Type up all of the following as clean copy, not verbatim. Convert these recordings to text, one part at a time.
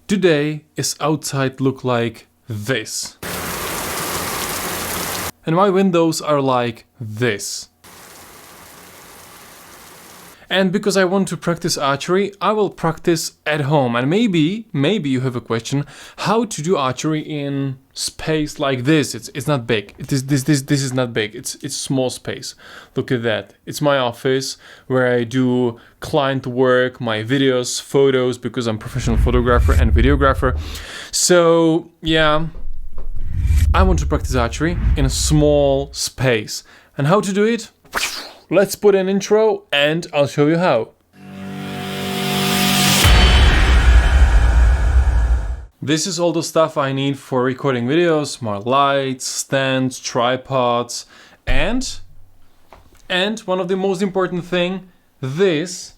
Today is outside look like this. And my windows are like this. And because I want to practice archery, I will practice at home. And maybe you have a question, how to do archery in space like this. It's not big. This is not big. It's small space. Look at that. It's my office where I do client work, my videos, photos, because I'm a professional photographer and videographer. So yeah, I want to practice archery in a small space. And how to do it? Let's put an intro and I'll show you how. This is all the stuff I need for recording videos, my lights, stands, tripods, and one of the most important thing, this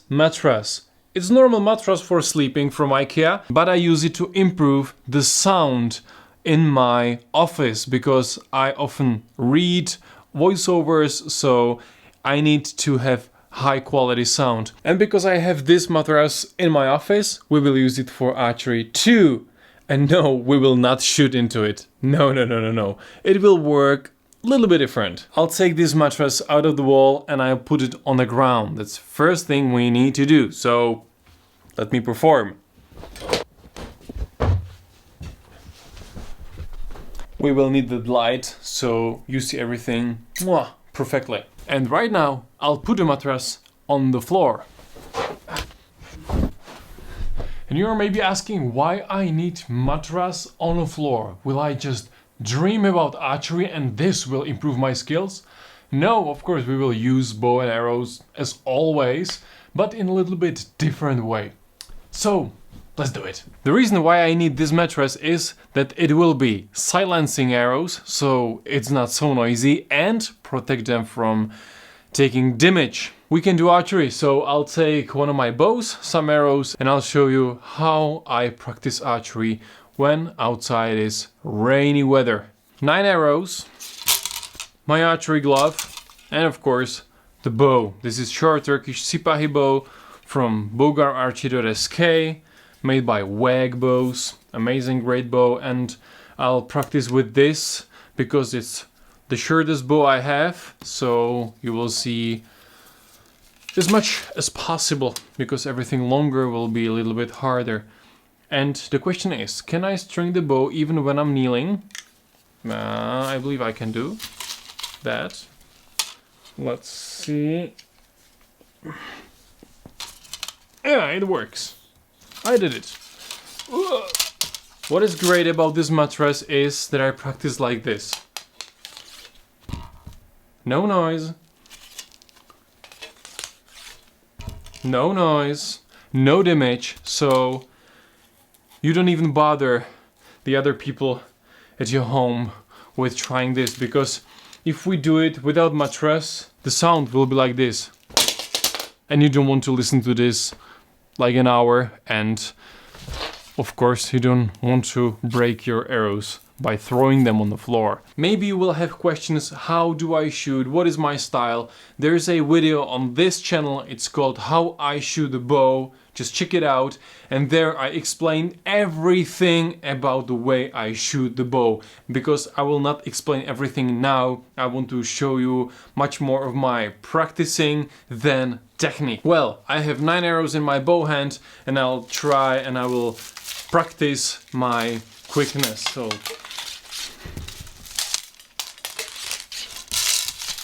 mattress. It's a normal mattress for sleeping from IKEA, but I use it to improve the sound in my office because I often read voiceovers, so I need to have high quality sound. And because I have this mattress in my office, we will use it for archery too. And no, we will not shoot into it. No. It will work a little bit different. I'll take this mattress out of the wall and I'll put it on the ground. That's the first thing we need to do. So let me perform. We will need the light so you see everything perfectly. And right now I'll put the mattress on the floor. And you are maybe asking why I need mattress on the floor. Will I just dream about archery and this will improve my skills? No, of course we will use bow and arrows as always, but in a little bit different way. So let's do it. The reason why I need this mattress is that it will be silencing arrows, so it's not so noisy, and protect them from taking damage. We can do archery, so I'll take one of my bows, some arrows, and I'll show you how I practice archery when outside is rainy weather. 9 arrows, my archery glove, and of course the bow. This is short Turkish Sipahi bow from bogararchi.sk. Made by WAG bows, amazing great bow, and I'll practice with this because it's the shortest bow I have, so you will see as much as possible because everything longer will be a little bit harder. And the question is, can I string the bow even when I'm kneeling? I believe I can do that. Let's see. Yeah, it works. I did it. What is great about this mattress is that I practice like this. No noise. No noise. No damage. So you don't even bother the other people at your home with trying this, because if we do it without mattress, the sound will be like this. And you don't want to listen to this like an hour, and of course you don't want to break your arrows by throwing them on the floor. Maybe you will have questions, how do I shoot, what is my style? There's a video on this channel, it's called How I Shoot a Bow, just check it out, and there I explain everything about the way I shoot the bow, because I will not explain everything now. I want to show you much more of my practicing than technique. Well, I have 9 arrows in my bow hand, and I'll try and I will practice my quickness. So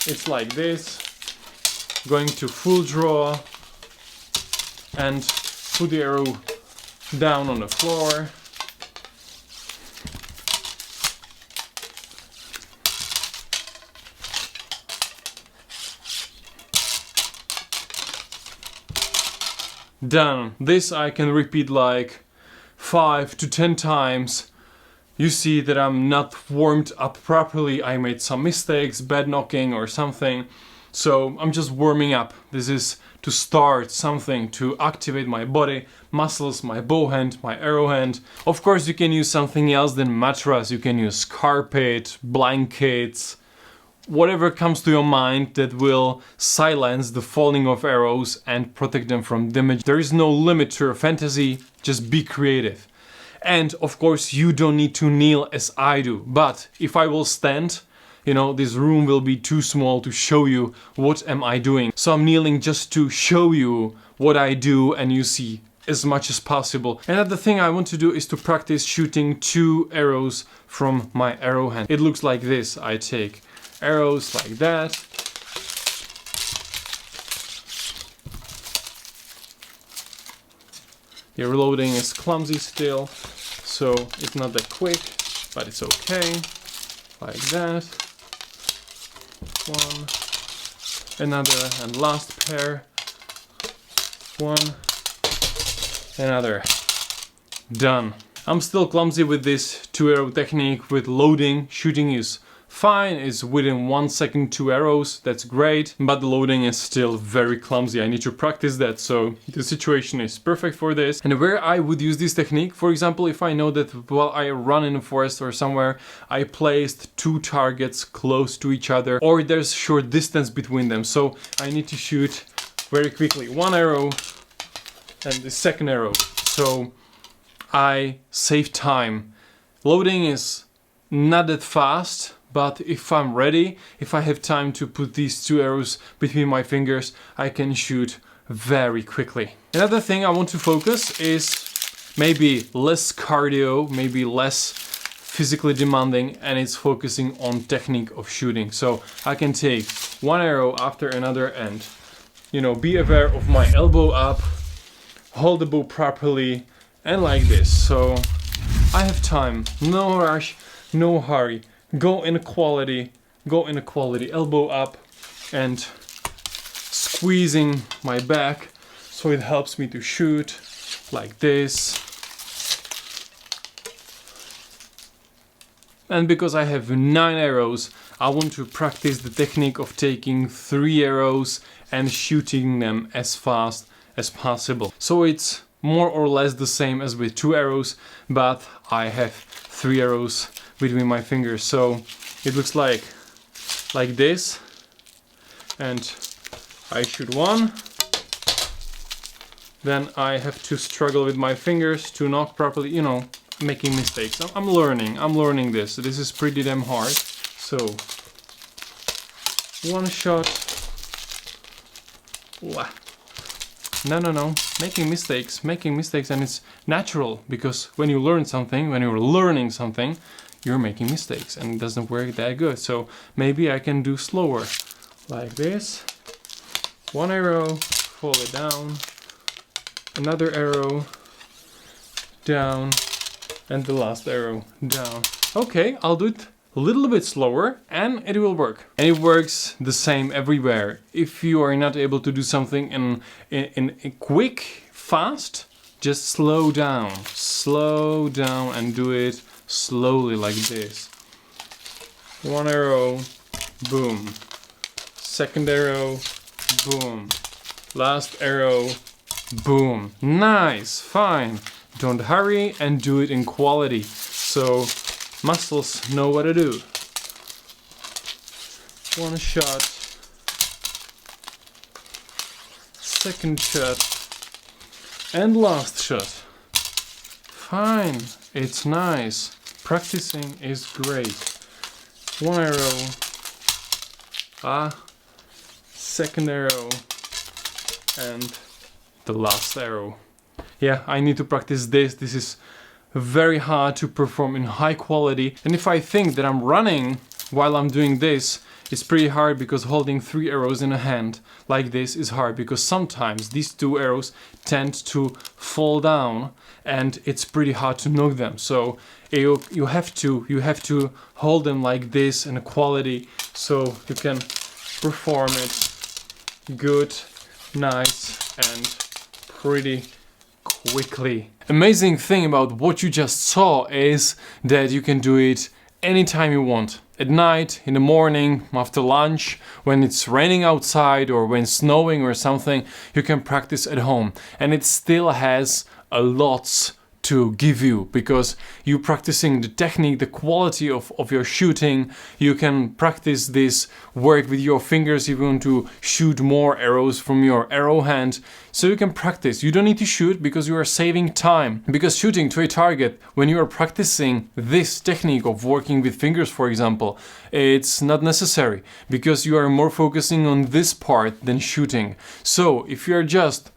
it's like this, going to full draw and put the arrow down on the floor. Done. This I can repeat like 5 to 10 times. You see that I'm not warmed up properly. I made some mistakes, bad knocking or something. So I'm just warming up. This is to start something, to activate my body, muscles, my bow hand, my arrow hand. Of course you can use something else than mattress. You can use carpet, blankets, whatever comes to your mind that will silence the falling of arrows and protect them from damage. There is no limit to your fantasy, just be creative. And of course you don't need to kneel as I do, but if I will stand, you know, this room will be too small to show you what am I doing. So I'm kneeling just to show you what I do and you see as much as possible. Another thing I want to do is to practice shooting 2 arrows from my arrow hand. It looks like this. I take arrows like that. The reloading is clumsy still, so it's not that quick, but it's okay. Like that. One, another, and last pair. One, another. Done. I'm still clumsy with this 2 arrow technique. With loading, shooting is fine, it's within 1 second 2 arrows, that's great, but the loading is still very clumsy. I need to practice that, so the situation is perfect for this. And where I would use this technique, for example, if I know that while I run in the forest or somewhere, I placed 2 targets close to each other, or there's short distance between them, so I need to shoot very quickly 1 arrow and the second arrow, so I save time. Loading is not that fast, but if I'm ready, if I have time to put these 2 arrows between my fingers, I can shoot very quickly. Another thing I want to focus is maybe less cardio, maybe less physically demanding, and it's focusing on technique of shooting. So I can take 1 arrow after another and, you know, be aware of my elbow up, hold the bow properly, and like this. So I have time, no rush, no hurry. Go in quality, elbow up and squeezing my back so it helps me to shoot like this. And because I have 9 arrows, I want to practice the technique of taking 3 arrows and shooting them as fast as possible. So it's more or less the same as with 2 arrows, but I have 3 arrows between my fingers, so it looks like this, and I shoot 1, then I have to struggle with my fingers to knock properly, you know, making mistakes. I'm learning this. This is pretty damn hard. So 1 shot. No, making mistakes, and it's natural, because when you learn something, when you're learning something, you're making mistakes and it doesn't work that good. So maybe I can do slower, like this. 1 arrow, fall it down, another arrow down, and the last arrow down. Okay, I'll do it a little bit slower and it will work. And it works the same everywhere. If you are not able to do something in quick, fast, just slow down and do it slowly like this. 1 arrow, boom. Second arrow, boom. Last arrow, boom. Nice, fine. Don't hurry and do it in quality, so muscles know what to do. 1 shot, second shot, and last shot. Fine, it's nice. Practicing is great. 1 arrow, second arrow, and the last arrow. Yeah, I need to practice this. This is very hard to perform in high quality. And if I think that I'm running while I'm doing this, it's pretty hard, because holding 3 arrows in a hand like this is hard, because sometimes these 2 arrows tend to fall down and it's pretty hard to knock them. So you have to hold them like this in a quality so you can perform it good, nice, and pretty quickly. Amazing thing about what you just saw is that you can do it anytime you want. At night, in the morning, after lunch, when it's raining outside or when snowing or something, you can practice at home. And it still has a lots to give you, because you practicing the technique, the quality of your shooting. You can practice this work with your fingers if you want to shoot more arrows from your arrow hand. So you can practice. You don't need to shoot because you are saving time. Because shooting to a target, when you are practicing this technique of working with fingers, for example, it's not necessary because you are more focusing on this part than shooting. So if you are just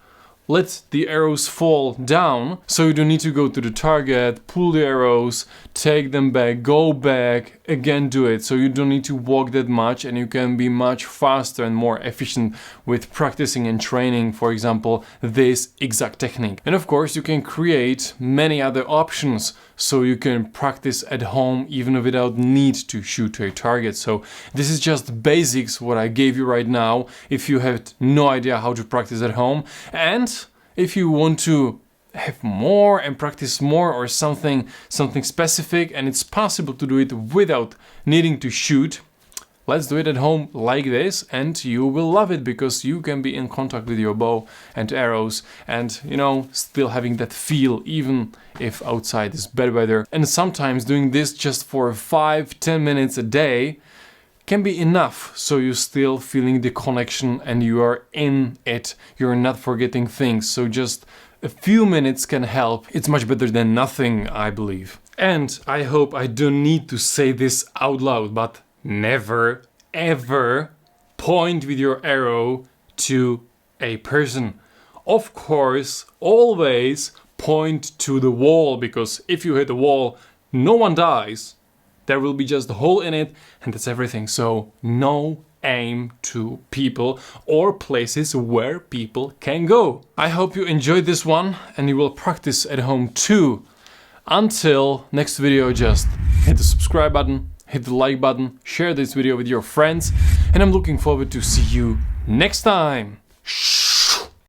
let the arrows fall down, so you don't need to go to the target, pull the arrows, take them back, go back, again do it. So you don't need to walk that much, and you can be much faster and more efficient with practicing and training, for example, this exact technique. And of course you can create many other options, so you can practice at home even without need to shoot to a target. So this is just basics what I gave you right now, if you have no idea how to practice at home. And if you want to have more and practice more or something specific, and it's possible to do it without needing to shoot, let's do it at home like this, and you will love it because you can be in contact with your bow and arrows and, you know, still having that feel even if outside is bad weather. And sometimes doing this just for 5-10 minutes a day can be enough, so you're still feeling the connection and you are in it. You're not forgetting things. So just a few minutes can help. It's much better than nothing, I believe. And I hope I don't need to say this out loud, but never ever point with your arrow to a person. Of course, always point to the wall, because if you hit the wall, no one dies. There will be just a hole in it, and that's everything. So no aim to people or places where people can go. I hope you enjoyed this one and you will practice at home too. Until next video, just hit the subscribe button, hit the like button, share this video with your friends, and I'm looking forward to see you next time.